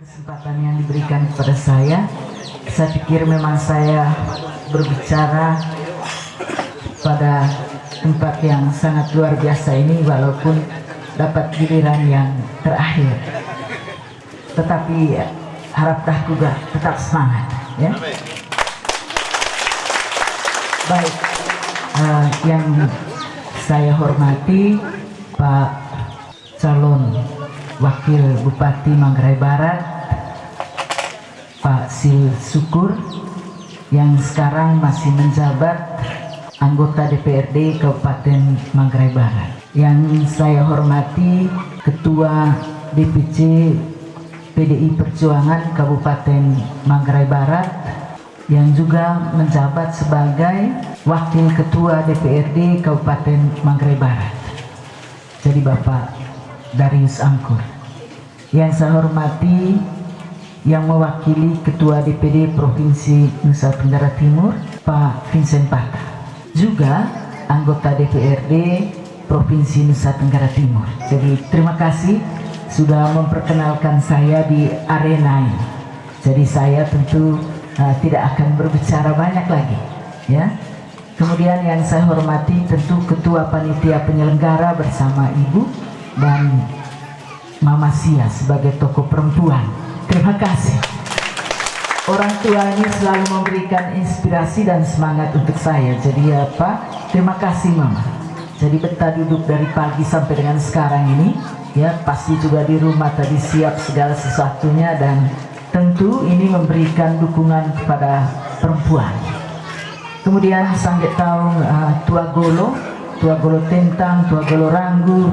Kesempatan yang diberikan kepada saya pikir memang saya berbicara pada tempat yang sangat luar biasa ini, walaupun dapat giliran yang terakhir, tetapi harap dah juga tetap semangat, ya. Baik, yang saya hormati Pak calon Wakil Bupati Manggarai Barat, Pak Sil Syukur, yang sekarang masih menjabat anggota DPRD Kabupaten Manggarai Barat. Yang saya hormati Ketua DPC PDI Perjuangan Kabupaten Manggarai Barat, yang juga menjabat sebagai Wakil Ketua DPRD Kabupaten Manggarai Barat. Jadi Bapak Darius Angkur. Yang saya hormati yang mewakili Ketua DPD Provinsi Nusa Tenggara Timur, Pak Vincent Pata, juga anggota DPRD Provinsi Nusa Tenggara Timur. Jadi terima kasih sudah memperkenalkan saya di arena ini. Jadi saya tentu tidak akan berbicara banyak lagi, ya. Kemudian yang saya hormati tentu Ketua Panitia Penyelenggara bersama Ibu dan Mama Sia sebagai tokoh perempuan. Terima kasih. Orang tua ini selalu memberikan inspirasi dan semangat untuk saya. Jadi terima kasih Mama. Jadi betah duduk dari pagi sampai dengan sekarang ini, ya, pasti juga di rumah tadi siap segala sesuatunya, dan tentu ini memberikan dukungan kepada perempuan. Kemudian sangat tahu Tua Golo Tentang, Tua Golo Ranggu,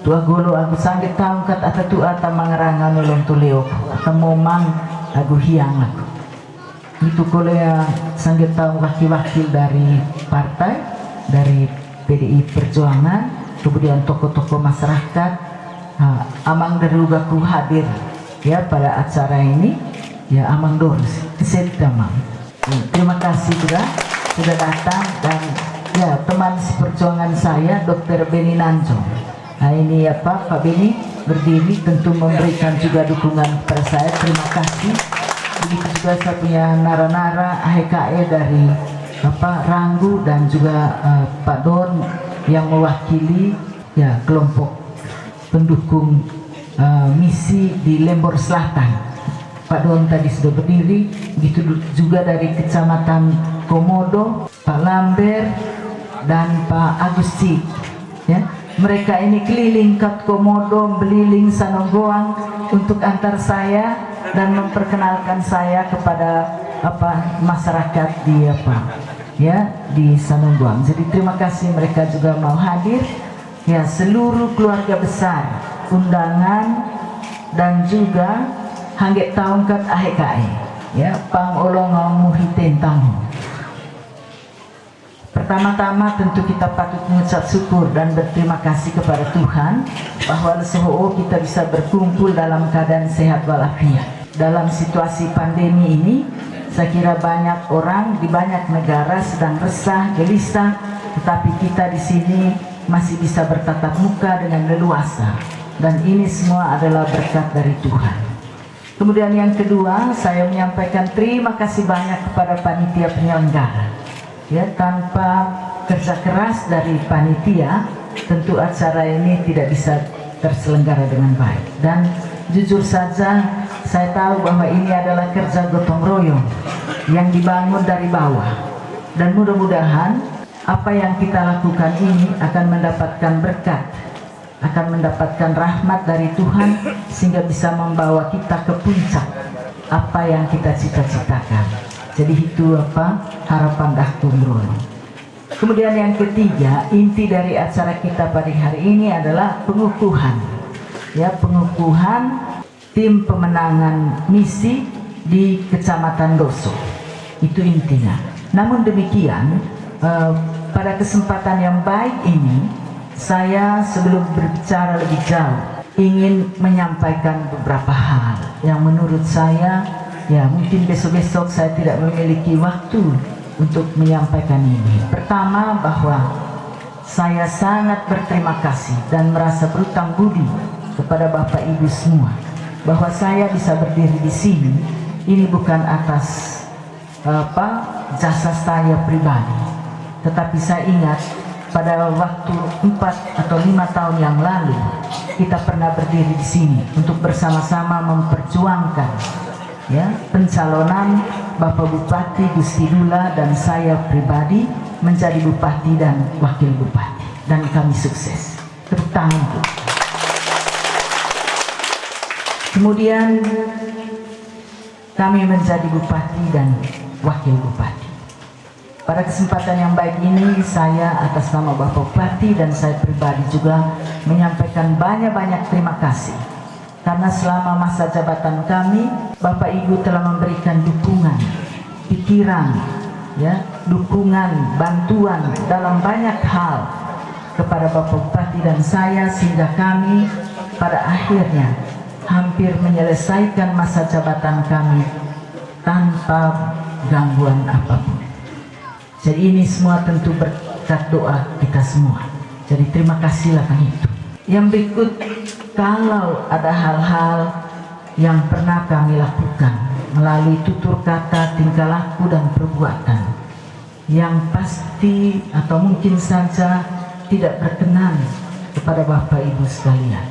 Tua Golo aku sangat tahu kat atatu ata mangerangan nolong tuleo atau momang aku hiang aku. Itu kolea sangat tahu wakil-wakil dari partai, dari PDI Perjuangan, kemudian tokoh-tokoh masyarakat, amang derugaku hadir, ya, pada acara ini, ya, amang doris kesedamang. Terima kasih juga sudah datang, dan ya teman seperjuangan saya Dr. Beni Nanjong. Nah ini ya Pak Beni berdiri tentu memberikan juga dukungan kepada saya. Terima kasih. Begitu juga saya punya nara-nara AHKE dari Bapak Ranggu dan juga Pak Don yang mewakili, ya, kelompok pendukung misi di Lembor Selatan. Pak Don tadi sudah berdiri. Begitu juga dari Kecamatan Komodo, Pak Lambert dan Pak Agusti, ya. Mereka ini keliling kat Komodo, beliling Sanonggoang untuk antar saya dan memperkenalkan saya kepada masyarakat di Sanonggoang. Jadi terima kasih mereka juga mau hadir, ya, seluruh keluarga besar, undangan, dan juga hangget tahun kat AHKE, ya, pangolong muhiten tamu. Pertama-tama tentu kita patut mengucap syukur dan berterima kasih kepada Tuhan bahwa lesoho kita bisa berkumpul dalam keadaan sehat walafiat. Dalam situasi pandemi ini, saya kira banyak orang di banyak negara sedang resah, gelisah, tetapi kita di sini masih bisa bertatap muka dengan leluasa, dan ini semua adalah berkat dari Tuhan. Kemudian yang kedua, saya menyampaikan terima kasih banyak kepada panitia penyelenggara. Ya, tanpa kerja keras dari panitia, tentu acara ini tidak bisa terselenggara dengan baik. Dan jujur saja, saya tahu bahwa ini adalah kerja gotong royong yang dibangun dari bawah. Dan mudah-mudahan apa yang kita lakukan ini akan mendapatkan berkat, akan mendapatkan rahmat dari Tuhan, sehingga bisa membawa kita ke puncak apa yang kita cita-citakan. Jadi itu harapan dah kumrul. Kemudian yang ketiga, inti dari acara kita pada hari ini adalah pengukuhan, ya, pengukuhan tim pemenangan misi di Kecamatan Doso. Itu intinya. Namun demikian, pada kesempatan yang baik ini, saya sebelum berbicara lebih jauh ingin menyampaikan beberapa hal yang menurut saya, ya, mungkin besok-besok saya tidak memiliki waktu untuk menyampaikan ini. Pertama, bahwa saya sangat berterima kasih dan merasa berutang budi kepada Bapak Ibu semua bahwa saya bisa berdiri di sini ini bukan atas jasa saya pribadi, tetapi saya ingat pada waktu 4 atau 5 tahun yang lalu kita pernah berdiri di sini untuk bersama-sama memperjuangkan pencalonan Bapak Bupati Gusti Dula dan saya pribadi menjadi bupati dan wakil bupati, dan kami sukses. Tepuk tangan Bu. Kemudian kami menjadi bupati dan wakil bupati. Pada kesempatan yang baik ini, saya atas nama Bapak Bupati dan saya pribadi juga menyampaikan banyak-banyak terima kasih, karena selama masa jabatan kami, Bapak Ibu telah memberikan dukungan, pikiran, dukungan, bantuan dalam banyak hal kepada Bapak Bupati dan saya, sehingga kami pada akhirnya hampir menyelesaikan masa jabatan kami tanpa gangguan apapun. Jadi ini semua tentu berkat doa kita semua. Jadi terima kasihlah kan itu. Yang berikut, kalau ada hal-hal yang pernah kami lakukan melalui tutur kata, tingkah laku dan perbuatan yang pasti atau mungkin saja tidak berkenan kepada Bapak Ibu sekalian,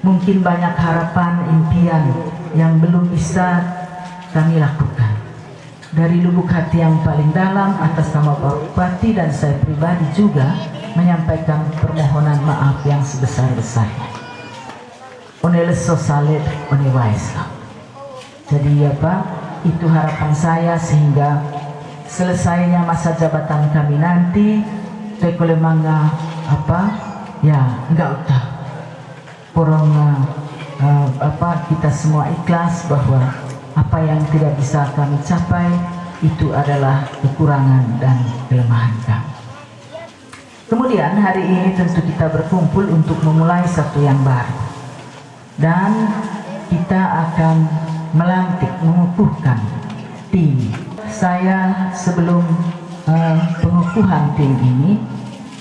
mungkin banyak harapan, impian yang belum bisa kami lakukan. Dari lubuk hati yang paling dalam, atas nama Bapak Bupati dan saya pribadi juga menyampaikan permohonan maaf yang sebesar-besarnya. Oneleso salit onewaislah. Jadi itu harapan saya, sehingga selesainya masa jabatan kami nanti tekole mangga enggak utah porong kita semua ikhlas bahwa apa yang tidak bisa kami capai itu adalah kekurangan dan kelemahan kami. Kemudian hari ini tentu kita berkumpul untuk memulai satu yang baru, dan kita akan melantik, mengukuhkan tim. Saya sebelum pengukuhan tim ini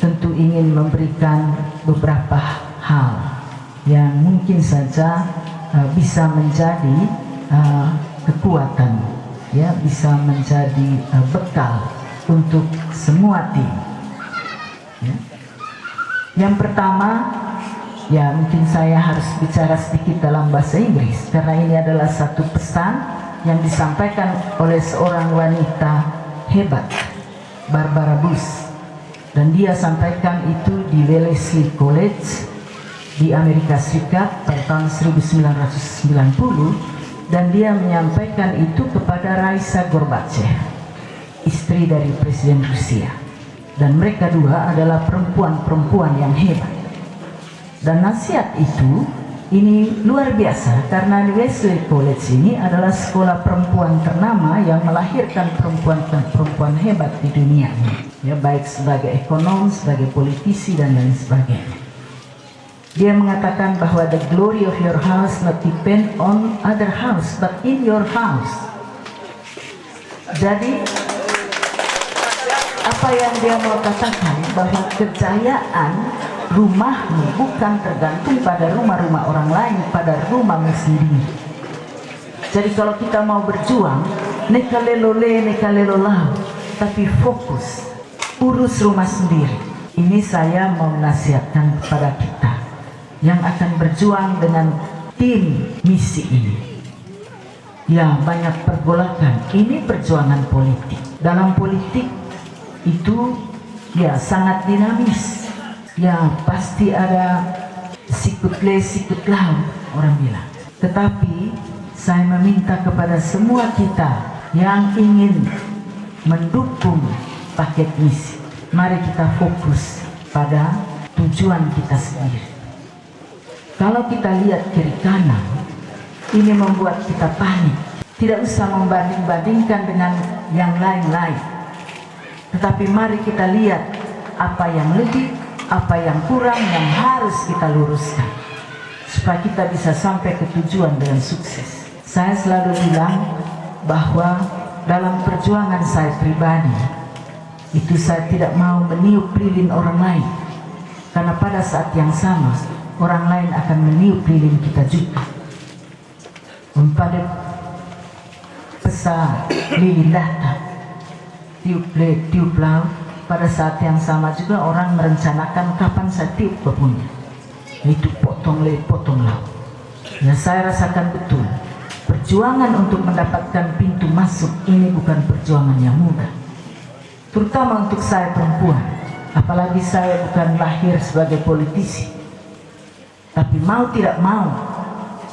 tentu ingin memberikan beberapa hal yang mungkin saja bisa menjadi kekuatan, bisa menjadi bekal untuk semua tim. Yang pertama, mungkin saya harus bicara sedikit dalam bahasa Inggris, karena ini adalah satu pesan yang disampaikan oleh seorang wanita hebat, Barbara Bush, dan dia sampaikan itu di Wellesley College di Amerika Serikat pada tahun 1990. Dan dia menyampaikan itu kepada Raisa Gorbachev, istri dari Presiden Rusia. Dan mereka dua adalah perempuan-perempuan yang hebat. Dan nasihat itu ini luar biasa, karena di Wellesley College ini adalah sekolah perempuan ternama yang melahirkan perempuan hebat di dunia ini, baik sebagai ekonom, sebagai politisi dan lain sebagainya. Dia mengatakan bahwa the glory of your house not depend on other house but in your house. Jadi apa yang dia mau katakan, bahwa kejayaan rumahmu bukan tergantung pada rumah-rumah orang lain, pada rumahmu sendiri. Jadi kalau kita mau berjuang, nekalelole nekalelolau, tapi fokus urus rumah sendiri. Ini saya mau nasihatkan kepada kita yang akan berjuang dengan tim misi ini. Banyak pergolakan, ini perjuangan politik. Dalam politik itu sangat dinamis. Pasti ada sikut le sikut lau, orang bilang. Tetapi saya meminta kepada semua kita yang ingin mendukung paket misi, mari kita fokus pada tujuan kita sendiri. Kalau kita lihat kiri kanan, ini membuat kita panik. Tidak usah membanding-bandingkan dengan yang lain-lain, tetapi mari kita lihat apa yang lebih, apa yang kurang, yang harus kita luruskan supaya kita bisa sampai ke tujuan dengan sukses. Saya selalu bilang bahwa dalam perjuangan saya pribadi itu saya tidak mau meniup lilin orang lain, karena pada saat yang sama orang lain akan meniup lilin kita juga. pada pesa lilin datang tiup laut. Pada saat yang sama juga orang merencanakan kapan saya tiup babunnya, itu potong laut. Ya, saya rasakan betul perjuangan untuk mendapatkan pintu masuk ini bukan perjuangan yang mudah, terutama untuk saya perempuan. Apalagi saya bukan lahir sebagai politisi, tapi mau tidak mau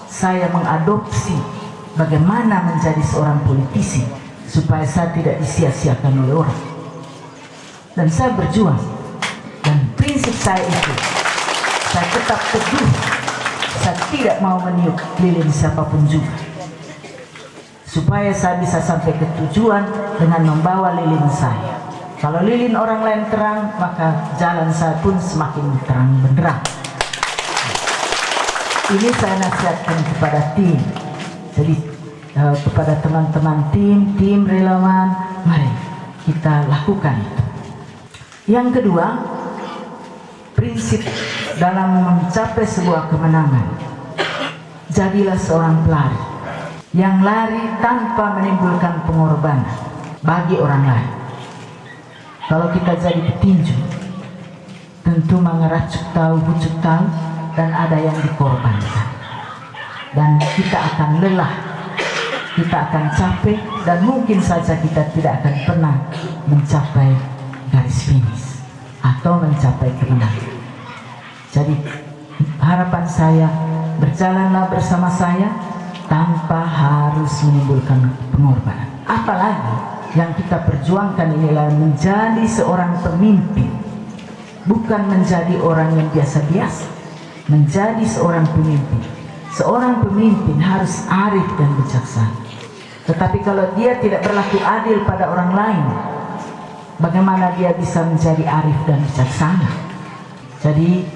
saya mengadopsi bagaimana menjadi seorang politisi supaya saya tidak disia-siakan oleh orang. Dan saya berjuang, dan prinsip saya itu saya tetap teguh. Saya tidak mau meniup lilin siapapun juga, supaya saya bisa sampai ke tujuan dengan membawa lilin saya. Kalau lilin orang lain terang, maka jalan saya pun semakin terang benderang. Ini saya nasihatkan kepada tim. Jadi kepada teman-teman tim relawan, mari kita lakukan itu. Yang kedua, prinsip dalam mencapai sebuah kemenangan, jadilah seorang pelari yang lari tanpa menimbulkan pengorbanan bagi orang lain. Kalau kita jadi petinju, tentu mengeracuk tahu, bucuk tahu, dan ada yang dikorbankan. Dan kita akan lelah, kita akan capek, dan mungkin saja kita tidak akan pernah mencapai garis finish atau mencapai kemenangan. Jadi harapan saya, berjalanlah bersama saya tanpa harus menimbulkan pengorbanan. Apalagi yang kita perjuangkan inilah menjadi seorang pemimpin, bukan menjadi orang yang biasa-biasa. Menjadi seorang pemimpin. Seorang pemimpin harus arif dan bijaksana. Tetapi kalau dia tidak berlaku adil pada orang lain, bagaimana dia bisa menjadi arif dan bijaksana? Jadi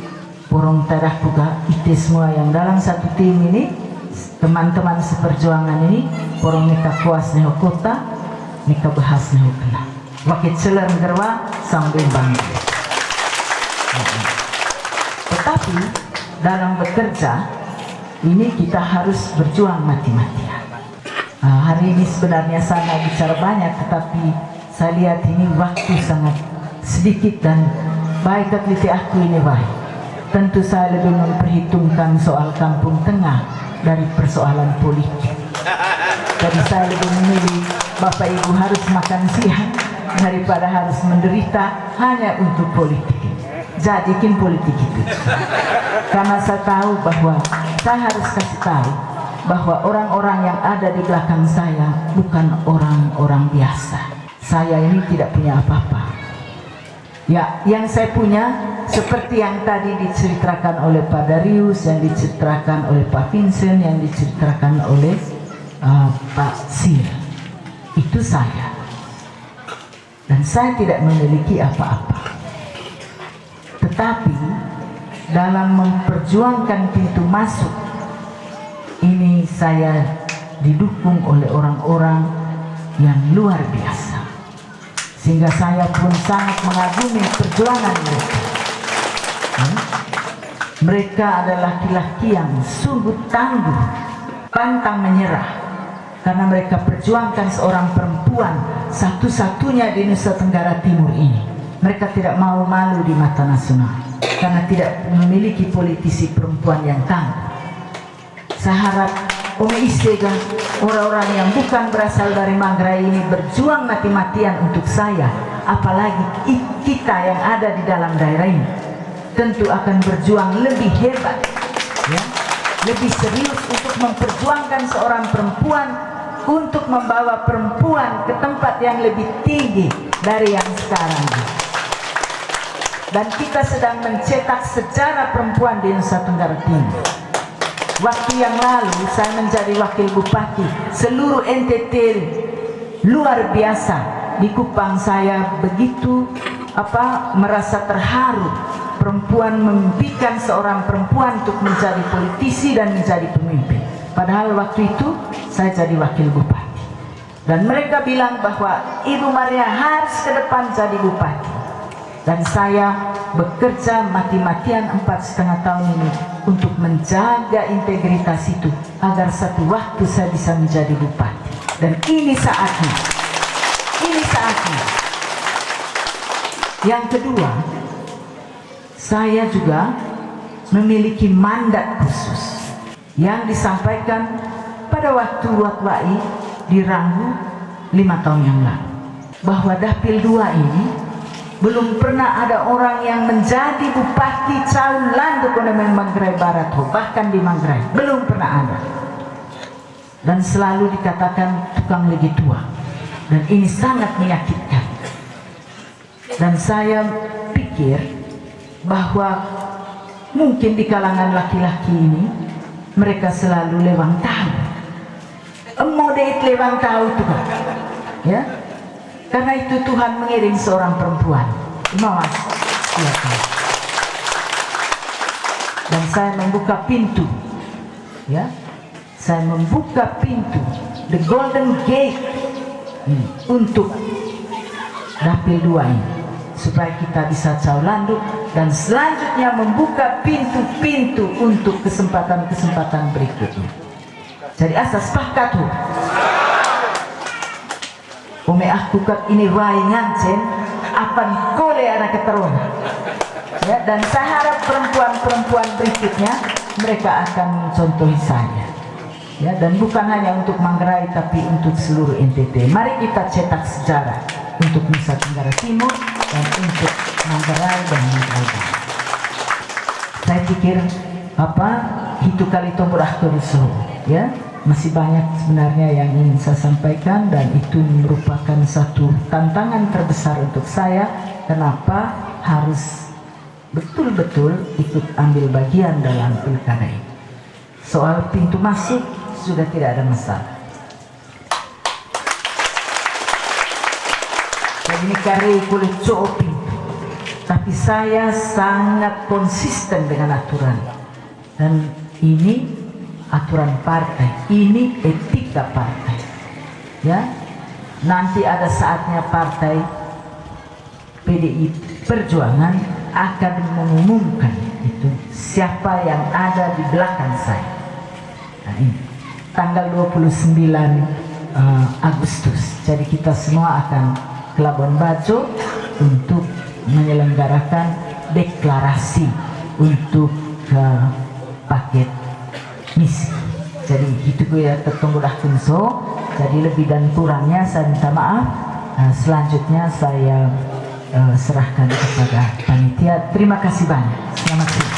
porong tarah juga itu semua yang dalam satu tim ini, teman-teman seperjuangan ini, porong nika kuas neho kota, nika bahas neho kena. Wakit seler gerwa sambil bangga. Tetapi dalam bekerja ini kita harus berjuang mati-matian. Hari ini sebenarnya saya bicara banyak, tetapi saya lihat ini waktu sangat sedikit dan baik teliti aku ini baik. Tentu saya lebih memperhitungkan soal kampung tengah dari persoalan politik. Jadi saya lebih memilih Bapak Ibu harus makan siang daripada harus menderita hanya untuk politik. Jadikan politik itu. Karena saya tahu bahwa saya harus kasih tahu bahwa orang-orang yang ada di belakang saya bukan orang-orang biasa. Saya ini tidak punya apa-apa. Ya, yang saya punya seperti yang tadi diceritakan oleh Pak Darius, yang diceritakan oleh Pak Vincent, yang diceritakan oleh Pak Sir. Itu saya. Dan saya tidak memiliki apa-apa. Tetapi dalam memperjuangkan pintu masuk ini saya didukung oleh orang-orang yang luar biasa, sehingga saya pun sangat mengagumi perjuangan mereka. Mereka adalah laki-laki yang sungguh tangguh, pantang menyerah, karena mereka perjuangkan seorang perempuan satu-satunya di Nusa Tenggara Timur ini. Mereka tidak mau malu di mata nasional karena tidak memiliki politisi perempuan yang tangguh. Saya harap Ome Isega, orang-orang yang bukan berasal dari Manggarai ini berjuang mati-matian untuk saya, apalagi kita yang ada di dalam daerah ini tentu akan berjuang lebih hebat, ya, lebih serius untuk memperjuangkan seorang perempuan, untuk membawa perempuan ke tempat yang lebih tinggi dari yang sekarang. Dan kita sedang mencetak sejarah perempuan di Nusa Tenggara Timur. Waktu yang lalu saya menjadi wakil bupati, seluruh NTT luar biasa di Kupang. Saya begitu merasa terharu perempuan memimpikan seorang perempuan untuk menjadi politisi dan menjadi pemimpin. Padahal waktu itu saya jadi wakil bupati. Dan mereka bilang bahwa Ibu Maria harus ke depan jadi bupati. Dan saya bekerja mati-matian 4,5 tahun ini untuk menjaga integritas itu agar satu waktu saya bisa menjadi bupati. Dan ini saatnya. Ini saatnya. Yang kedua, saya juga memiliki mandat khusus yang disampaikan pada waktu Watwai di Ranggu 5 tahun yang lalu, bahwa Dapil 2 ini belum pernah ada orang yang menjadi bupati Caul Landu Kondemen Manggarai Barat, bahkan di Manggarai belum pernah ada, dan selalu dikatakan tukang legi tua, dan ini sangat menyakitkan. Dan saya pikir bahwa mungkin di kalangan laki-laki ini mereka selalu lewang tahu, lewang tahu itu kan, ya. Karena itu Tuhan mengirim seorang perempuan, Mawas, dan saya membuka pintu, ya, saya membuka pintu, the golden gate, untuk Dapil 2 ini, supaya kita bisa Caul Landu, dan selanjutnya membuka pintu-pintu untuk kesempatan-kesempatan berikutnya. Jadi asas sepakat tuh. Ome aku kat ini wai ngancen apan kole anak keterun, ya, dan saya harap perempuan-perempuan berikutnya mereka akan mencontohi saya, ya, dan bukan hanya untuk Manggarai tapi untuk seluruh NTT. Mari kita cetak sejarah untuk Nusa Tenggara Timur dan untuk Manggarai dan Manggarai Barat. Saya pikir itu kali tombol akhir, ya. Masih banyak sebenarnya yang ingin saya sampaikan, dan itu merupakan satu tantangan terbesar untuk saya. Kenapa harus betul-betul ikut ambil bagian dalam pilkada ini? Soal pintu masuk sudah tidak ada masalah. Jadi ini karya boleh coba pintu, tapi saya sangat konsisten dengan aturan, dan ini aturan partai, ini etika partai, ya. Nanti ada saatnya partai PDI Perjuangan akan mengumumkan itu siapa yang ada di belakang saya. Nah, ini tanggal 29 Agustus. Jadi kita semua akan ke Labuan Bajo untuk menyelenggarakan deklarasi untuk paket misi. Jadi itu ya tertunggu dah kunso. Jadi lebih dan kurangnya saya minta maaf. Selanjutnya saya serahkan kepada panitia. Terima kasih banyak. Selamat siang.